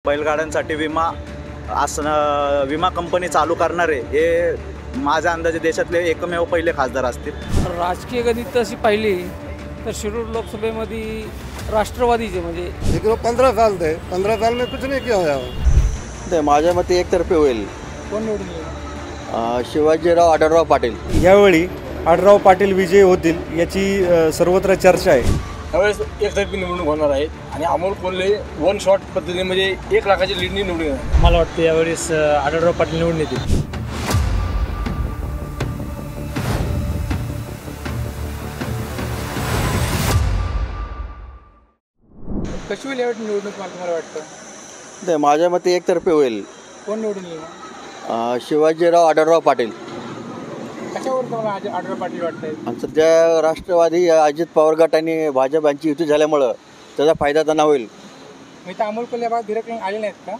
बैलगाड्यांसाठी विमा कंपनी चालू करणारे हे माझ्या अंदाजे देशातले एकमेव पहिले खासदार असतील। राजकीय गणित अशी पाहिली तर शिरूर लोकसभेमध्ये राष्ट्रवादीचे म्हणजे 15 साल थे 15 साल में कुछ नहीं किया होया। माझ्या मते एकतर्फे होईल। कोण निवडून येईल? शिवाजीराव आढळराव पाटील। यावेळी आढळराव पाटील विजयी होतील याची सर्वत्र चर्चा आहे। त्यावेळेस एकतर्फी निवडणूक होणार आहे आणि अमोल कोल्हे वन शॉट पद्धतीने म्हणजे 1 लाखाची लीडनी निवडून येणार। मला वाटतं यावेळेस आढळराव पाटील निवडून येतील। कशी होईल यावेळी निवडणूक मला वाटतं? माझ्या मते एकतर्फे होईल। कोण निवडून येईल? शिवाजीराव आढळराव पाटील। कशावर तुम्हाला आढळराव पाटील वाटतंय? आणि सध्या राष्ट्रवादी अजित पवार गट आणि भाजप यांची युती झाल्यामुळं त्याचा फायदा त्यांना होईल। म्हणजे अमोल कोल्हे बाबा धीरक आले नाहीत का?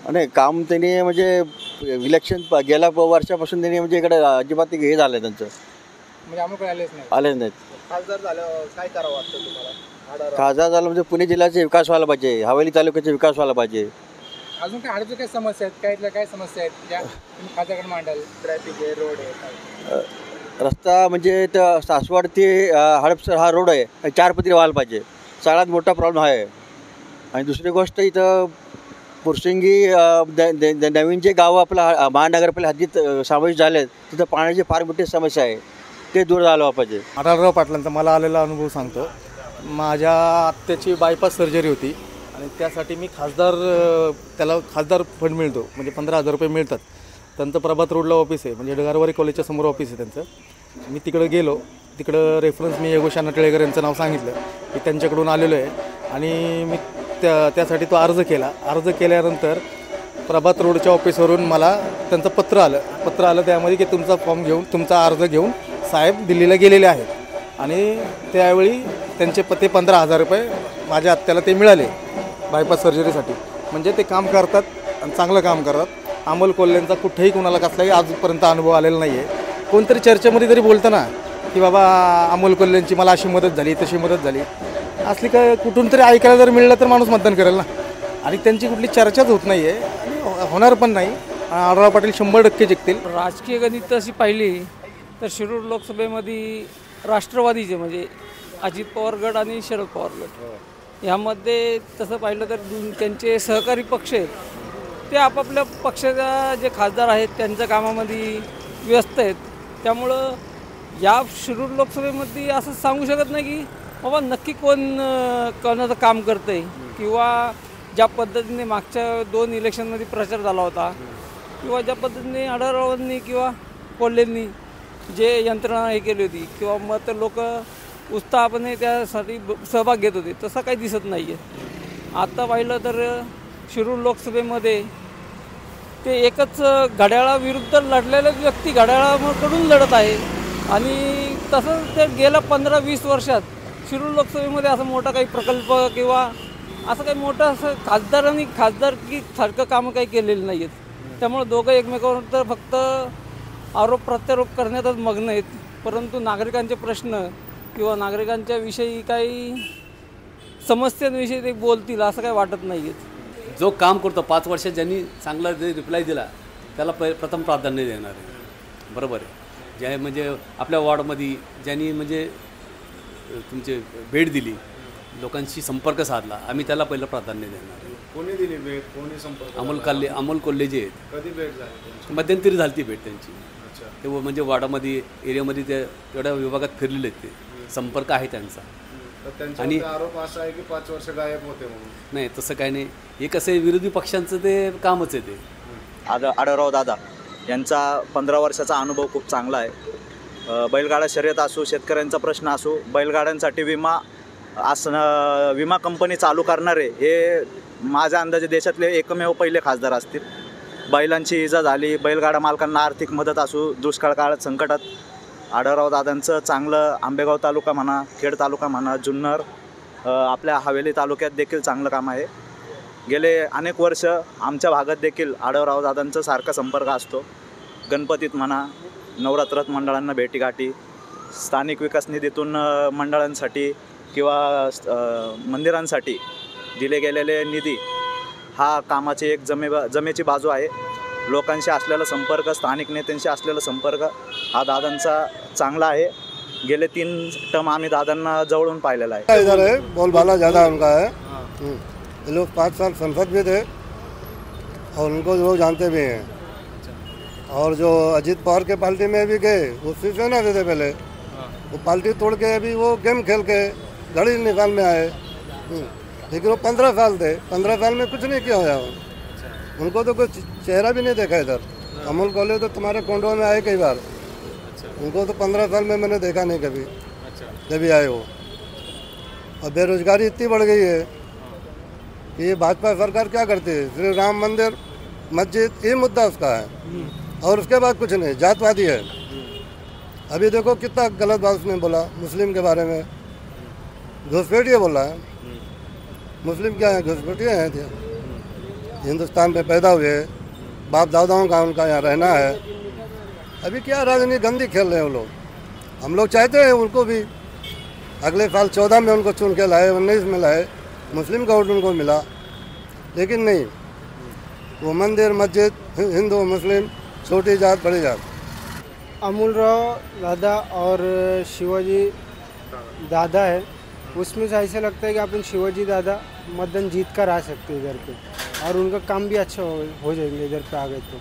आणि काम त्यांनी म्हणजे इलेक्शन गेल्या वर्षापासून त्यांनी म्हणजे इकडे अजिबात हे झालं त्यांचं, म्हणजे अमोल कोल्हे आलेच नाही। आलेच नाहीत। खासदार झाल्यावर काय करावं वाटतं तुम्हाला? खासदार झालं म्हणजे पुणे जिल्ह्याचा विकास व्हायला पाहिजे, हवेली तालुक्याचा विकास व्हायला पाहिजे। अजून काय आडच्या काय समस्या आहेत? काय इथल्या काय समस्या आहेत ज्या तुम्ही खासदाराकडे मांडाल? ट्रॅफिक आहे, रोड आहे, रस्ता म्हणजे तर सासवड ते हडपसर हा रोड आहे 4 पदरी व्हायला पाहिजे, सगळ्यात मोठा प्रॉब्लेम आहे। आणि दुसरी गोष्ट इथं पुरसिंगी नवीन जे गावं आपलं महानगरपालिका हद्दीत समावेश झाले तिथं पाण्याची फार मोठी समस्या आहे, ते दूर झालं पाहिजे। आढळराव पाटलांचा मला आलेला अनुभव सांगतो। माझ्या आत्याची बायपास सर्जरी होती आणि त्यासाठी मी त्याला खासदार फंड मिळतो, म्हणजे 15,000 रुपये मिळतात। त्यांचं प्रभात रोडला ऑफिस आहे, म्हणजे डगारवारी कॉलेजच्या समोर ऑफिस आहे त्यांचं। मी तिकडं गेलो, तिकडं रेफरन्स मी यगोशाना टिळेकर यांचं नाव सांगितलं की त्यांच्याकडून आलेलो आहे आणि मी त्यासाठी तो अर्ज केल्यानंतर प्रभात रोडच्या ऑफिसवरून मला त्यांचं पत्र आलं त्यामध्ये की तुमचा फॉर्म घेऊन तुमचा अर्ज घेऊन साहेब दिल्लीला गेलेले आहेत आणि त्यावेळी त्यांचे 15,000 रुपये माझ्या आत्याला ते मिळाले बायपास सर्जरीसाठी। म्हणजे ते काम करतात आणि चांगलं काम करतात। अमोल कोल्हेंचा कुठेही कोणाला कसलाही आजपर्यंत अनुभव आलेला नाही आहे। कोणतरी चर्चेमध्ये तरी बोलतं ना की बाबा अमोल कोल्हेंची मला अशी मदत झाली तशी मदत झाली, असली काय कुठून तरी ऐकायला जर मिळलं तर माणूस मतदान करेल ना। आणि त्यांची कुठली चर्चाच होत नाही आहे आणि होणार पण नाही। आढळराव पाटील 100% जिंकतील। राजकीय गणित अशी पाहिली तर शिरूर लोकसभेमध्ये राष्ट्रवादीचे म्हणजे अजित पवार गट आणि शरद पवार गट ह्यामध्ये तसं पाहिलं तर त्यांचे सहकारी पक्ष आहेत ते आपापल्या पक्षाच्या जे खासदार आहेत त्यांच्या कामामध्ये व्यस्त आहेत। त्यामुळं या शिरूर लोकसभेमध्ये असं सांगू शकत नाही की बाबा नक्की कोणाचं काम करतं आहे किंवा ज्या पद्धतीने मागच्या 2 इलेक्शनमध्ये प्रचार झाला होता किंवा ज्या पद्धतीने आढळरावांनी किंवा कोल्हेंनी जे यंत्रणा हे केली होती किंवा मग लोक उत्साहपणे त्यासाठी सहभाग घेत होते, तसं काही दिसत नाही आहे। आता पाहिलं तर शिरूर लोकसभेमध्ये ते एकच घड्याळाविरुद्ध लढलेले व्यक्ती घड्याळाकडून लढत आहे आणि तसंच ते गेल्या 15-20 वर्षात शिरूर लोकसभेमध्ये असं मोठा काही प्रकल्प किंवा असं काही मोठं असं खासदारकी सारखं कामं काही केलेलं नाही आहेत। त्यामुळे दोघं एकमेकांवर तर फक्त आरोप प्रत्यारोप करण्यातच मग्न आहेत, परंतु नागरिकांचे प्रश्न किंवा नागरिकांच्या विषयी काही समस्यांविषयी ते बोलतील असं काही वाटत नाही आहे। जो काम करतो 5 वर्षात ज्यांनी चांगला जे रिप्लाय दिला त्याला प्रथम प्राधान्य देणार आहे, बरोबर आहे। ज्या म्हणजे आपल्या वॉर्डमध्ये ज्यांनी म्हणजे तुमचे भेट दिली, लोकांशी संपर्क साधला, आम्ही त्याला पहिलं प्राधान्य देणार आहे। कोणी दिली भेट, कोणी संपर्क? अमोल कोल्हे जे आहेत। कधी भेट झाली? मध्यंतरी झाली ती भेट त्यांची। ते म्हणजे वार्डामध्ये एरियामध्ये ते तेवढ्या विभागात फिरलेले आहेत, ते संपर्क आहे त्यांचा। आणि आरोप असा आहे की 5 वर्ष गायब होते म्हणून? नाही, तसं काही नाही। हे कसं आहे, विरोधी पक्षांचं ते कामच आहे ते। आढळराव दादा यांचा 15 वर्षाचा अनुभव खूप चांगला आहे। बैलगाडा शर्यत असो, शेतकऱ्यांचा प्रश्न असो, बैलगाड्यांसाठी विमा कंपनी चालू करणारे हे माझ्या अंदाजे देशातले एकमेव पहिले खासदार असतील। बैलांची इजा झाली, बैलगाडा मालकांना आर्थिक मदत असो, दुष्काळ काळात संकटात आढळराव दादांचं चांगलं आंबेगाव तालुका म्हणा, खेड तालुका म्हणा, जुन्नर आपल्या हवेली तालुक्यात देखील चांगलं काम आहे। गेले अनेक वर्ष आमच्या भागात देखील आढळराव दादांचा सारखा संपर्क असतो। गणपतीत म्हणा, नवरात्रात मंडळांना भेटीगाठी, स्थानिक विकास निधीतून मंडळांसाठी किंवा मंदिरांसाठी दिले गेलेले निधी हा कामाची एक जमेची बाजू आहे. लोकांशी असलेला संपर्क, स्थानिक नेत्यांशी असलेला संपर्क हा दादांचा चांगला आहे. गेले 3 टर्म आम्ही दादांना जवळून पाहिलेला आहे. इधर है बोलबाला ज़्यादा उनका है। ये लोग 5 साल संसद में थे और उनको लोग जानते भी हैं। और जो अजीत पवार के पार्टी में भी गए वो शिवसेना से थे पहले, वो पार्टी तोड़ के अभी वो गेम खेल के घड़ी निकाल में आए। लेकिन वो 15 साल थे, 15 साल में कुछ नहीं किया हुआ वो। उनको तो कोई चेहरा भी नहीं देखा इधर। अमोल कोल्ले तो तुम्हारे कोंडो में आए कई बार, उनको तो 15 साल में मैंने देखा नहीं कभी जब भी आए वो। और बेरोजगारी इतनी बढ़ गई है कि ये भाजपा सरकार क्या करती है, श्री राम मंदिर मस्जिद ये मुद्दा उसका है और उसके बाद कुछ नहीं, जातवादी है। अभी देखो कितना गलत बात उसने बोला मुस्लिम के बारे में, घुसपैठिया बोला है। मुस्लिम क्या है, घुसपैठिया हैं थे। हिंदुस्तान में पैदा हुए, बाप दादाओं का उनका यहाँ रहना है। अभी क्या राजनीति गंदी खेल रहे हैं वो लोग। हम लोग चाहते हैं उनको भी अगले साल 14 में उनको चुन के लाए, 19 में लाए, मुस्लिम का वोट उनको मिला, लेकिन नहीं, वो मंदिर मस्जिद हिंदू मुस्लिम छोटी जात बड़ी जात। अमूलराव दादा और शिवाजी दादा है, उसमें से ऐसा लगता है कि अपन शिवाजी दादा मतदान जीत कर आ सकते हैं इधर पे, और उनका काम भी अच्छा हो जाएंगे इधर पे आ गए तो।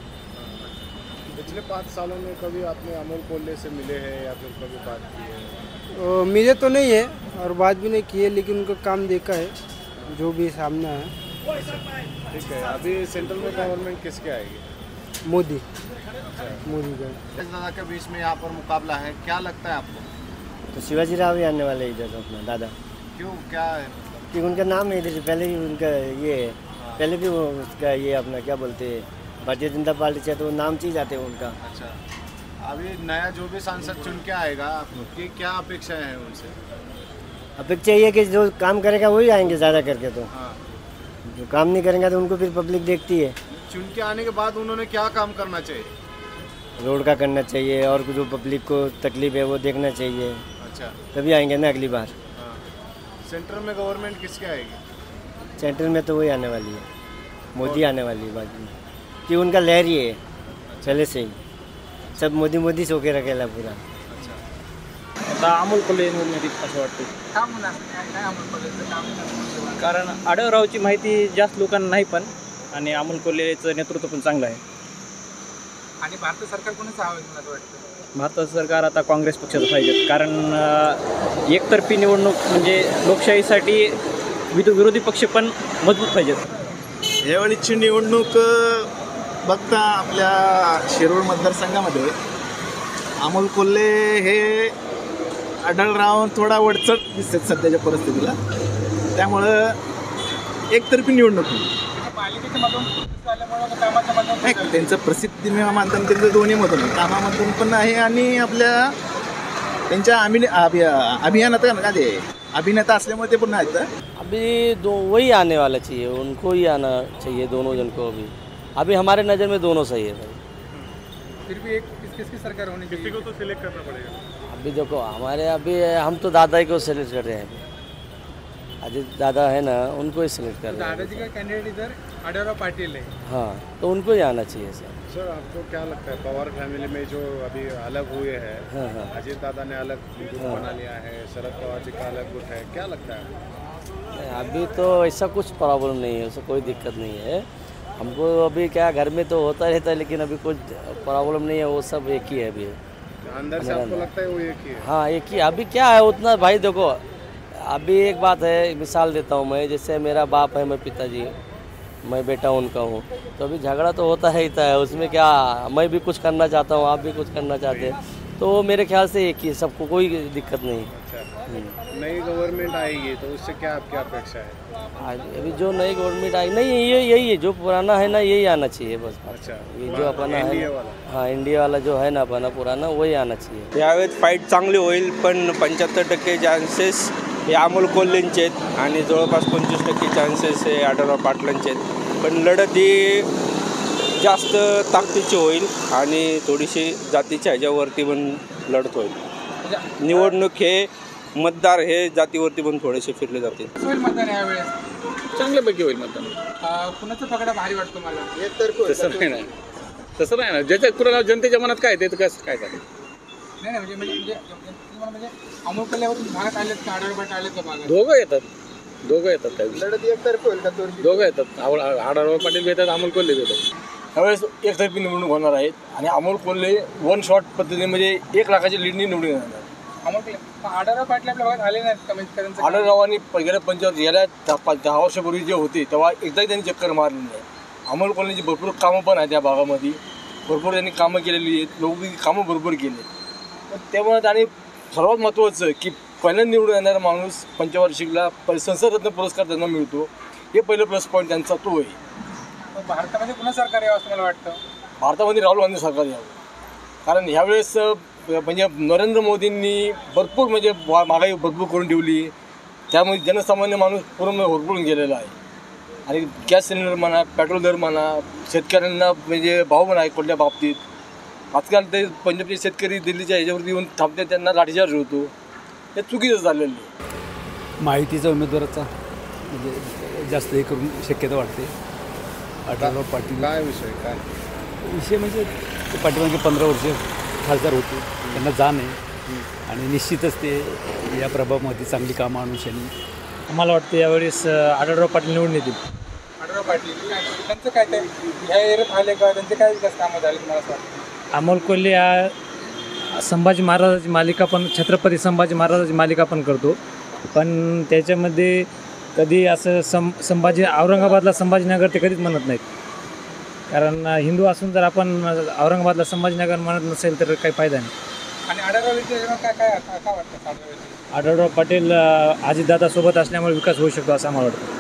पिछले 5 सालों में कभी आपने अमोल कोल्ले से मिले हैं या फिर कभी बात की है? मिले तो नहीं है और बात भी नहीं की है, लेकिन उनका काम देखा है जो भी सामने है। ठीक है, अभी सेंट्रल में गवर्नमेंट किसके आएगी? मोदी का। दादा के बीच में यहाँ पर मुकाबला है, क्या लगता है आपको? तो शिवाजी राव ही आने वाले इधर अपना दादा। क्यों, क्या है? कि उनका नाम है इधर, पहले ही उनका ये है, पहले भी वो उसका ये अपना क्या बोलते हैं भारतीय जनता पार्टी से, तो वो नाम से ही जाते हैं उनका। अच्छा, अभी नया जो भी सांसद चुन के आएगा, आपकी क्या अपेक्षाएं हैं उनसे? अपेक्षा ये है कि जो काम करेगा वही आएंगे ज़्यादा करके, तो हाँ, जो काम नहीं करेंगे तो उनको फिर पब्लिक देखती है। चुन के आने के बाद उन्होंने क्या काम करना चाहिए? रोड का करना चाहिए और जो पब्लिक को तकलीफ है वो देखना चाहिए, अच्छा, तभी आएंगे ना अगली बार। हाँ। सेंट्रल में गवर्नमेंट किसके आएगी? सेंट्रल में तो वही आने वाली है, मोदी आने वाली है बाकी में, कि उनका लहर ही है पहले से ही, सब मोदी मोदी सो के रखेला पूरा। आता अमोल कोल्हे निर्णय असं वाटतं, कारण आढळरावची माहिती जास्त लोकांना नाही, पण आणि अमोल कोल्हेचं नेतृत्व पण चांगलं आहे. आणि भारत सरकार कोणाचं हवं मला असं वाटतं? भारताचं सरकार आता काँग्रेस पक्षाचं पाहिजे, कारण एकतर्फी निवडणूक म्हणजे लोकशाहीसाठी विरोधी पक्ष पण मजबूत पाहिजेत. यावेळीची निवडणूक बघता आपल्या शिरूर मतदारसंघामध्ये अमोल कोल्हे हे आढळराव थोडा वडचट दिसतात सध्याच्या परिस्थितीला, त्यामुळं एकतर्फी निवडणूक नाही. त्यांचं प्रसिद्धी मानताना त्यांचं दोन्ही मधून कामामधून पण आहे आणि आपल्या त्यांच्या अभियानात का ते अभिनेता असल्यामुळे ते पण आहेत. अभी वही आने वाला चाहिए, उनको ही आना चाहिए, दोनों जन को। अभी हमारे नज़र में दोनों सही है भाई। फिर भी एक किसकी सरकार होनी चाहिए? किसी को तो सिलेक्ट करना पड़ेगा। अभी देखो हमारे अभी हम तो दादा ही को सिलेक्ट कर रहे हैं अभी, अजीत दादा है ना, उनको ही सिलेक्ट कर रहे हैं। दादाजी का कैंडिडेट इधर आढळराव पाटिल है। हाँ, तो उनको ही आना चाहिए सर। सर, आपको क्या लगता है पवार फैमिली में जो अभी अलग हुए हैं, हाँ, अजीत दादा ने अलग गुट बना लिया है, शरद पवार जी का अलग गुट है, क्या लगता है? अभी तो ऐसा कुछ प्रॉब्लम नहीं है, उससे कोई दिक्कत नहीं है हमको। अभी क्या घर में तो होता रहता है, लेकिन अभी कुछ प्रॉब्लम नहीं है, वो सब एक ही है अभी। अंदर से आपको लगता है वो एक ही है? हाँ, एक ही। अभी क्या है उतना भाई, देखो अभी एक बात है, मिसाल देता हूँ मैं, जैसे मेरा बाप है, मैं पिताजी, मैं बेटा उनका हूँ, तो अभी झगड़ा तो होता है, उसमें क्या, मैं भी कुछ करना चाहता हूँ, आप भी कुछ करना चाहते हैं, तो मेरे ख्याल से एक ही, सबको कोई दिक्कत नहीं। अच्छा, नई गवर्नमेंट आएगी तो उससे क्या आपकी अपेक्षा है? अभी जो नई गवर्नमेंट आई नहीं, यही है जो पुराना है ना, यही आना चाहिए बस। अच्छा, ये जो अपना है, हाँ, इंडिया वाला जो है ना अपना पुराना, वही आना चाहिए। यावेळेस फाईट चांगली होईल, पण 75% चान्सेस हे अमोल कोल्हेंचे आहेत आणि जवळपास 25% चान्सेस हे आढळराव पाटलांचे आहेत. पण लढत ही जास्त ताकदीची होईल आणि थोडीशी जातीच्या ह्याच्यावरती पण लढत होईल. निवडणूक हे मतदार हे जातीवरती पण थोडेसे फिरले जातील. मतदान यावेळेस चांगल्यापैकी होईल मतदान. कुणाचा पगडा भारी वाटतो मला? तसं नाही ना, तसं नाही ना. ज्याच्या कुणाला जनतेच्या मनात काय ते कसं काय करायचं? नाही म्हणजे म्हणजे म्हणजे अमोल कोल्ह्यावरून भागात आलेत का आढळराव आलेत का भागात? दोघं येतात त्यावेळी. लढत एकतर्फी होईल का चोरकी? दोघं येतात. आढळराव पाटील बी येतात, अमोल कोल्हे बी येतात. त्यावेळेस एकतर्फी निवडणूक होणार आहेत आणि अमोल कोल्हे वन शॉट पद्धतीने म्हणजे 1 लाखाची लीडनी निवडून येणार. अमोल कोल्हे आढळराव पाटील आपल्या भागात आले नाहीत का? म्हणजे त्यांचं आढळरावांनी गेल्या 10 वर्षापूर्वी जे होते तेव्हा एकदाही त्यांनी चक्कर मारली नाही. अमोल कोल्हेची भरपूर कामं पण आहेत त्या भागामध्ये, भरपूर त्यांनी कामं केलेली आहेत, लोक कामं भरपूर केली. पण त्यामुळे आणि सर्वात महत्त्वाचं की पहिल्यांदा निवडून येणारा माणूस पंचवार्षिकला संसदरत्न पुरस्कार त्यांना मिळतो, हे पहिलं प्लस पॉईंट त्यांचा तो आहे. भारतामध्ये पुन्हा सरकार यावं असं मला वाटतं. भारतामध्ये राहुल गांधी सरकार यावं, कारण ह्यावेळेस म्हणजे नरेंद्र मोदींनी भरपूर म्हणजे महागाई भरपूर करून ठेवली, त्यामुळे जनसामान्य माणूस पूर्ण होरपळून गेलेला आहे. आणि गॅस सिलेंडर म्हणा, पेट्रोल दर म्हणा, शेतकऱ्यांना म्हणजे भाव पण आहे कुठल्या बाबतीत. आजकाल ते पंजाबचे शेतकरी दिल्लीच्या ह्याच्यावरती येऊन थांबते, त्यांना लाठीचार्ज होतो, हे चुकीचं झालेलं आहे. माहितीचा उमेदवाराचा म्हणजे जास्त हे करून शक्यता वाटते. आढळराव पाटील काय विषय काय विषय म्हणजे ते पाठीमागे 15 वर्ष खासदार होते, त्यांना जाण आहे आणि निश्चितच ते या प्रभावामध्ये चांगली कामं आणू शकतील. मला वाटतं यावेळेस आढळराव पाटील निवडून येतील. आढळराव पाटील त्यांचं काय ते ह्या एरियात आले का? त्यांचे काय विकास कामं झाले तुम्हाला असं वाटतं? अमोल कोल्हे हा संभाजी महाराजाची मालिका पण, छत्रपती संभाजी महाराजाची मालिका पण करतो, पण त्याच्यामध्ये कधी असं संभाजी औरंगाबादला संभाजीनगर ते कधीच म्हणत नाहीत. कारण हिंदू असून जर आपण औरंगाबादला संभाजीनगर म्हणत नसेल तर काही फायदा नाही. आणि आढळराव काय काय काय वाटतं? आढळराव पाटील अजितदादा सोबत असल्यामुळे विकास होऊ शकतो असं मला वाटतं.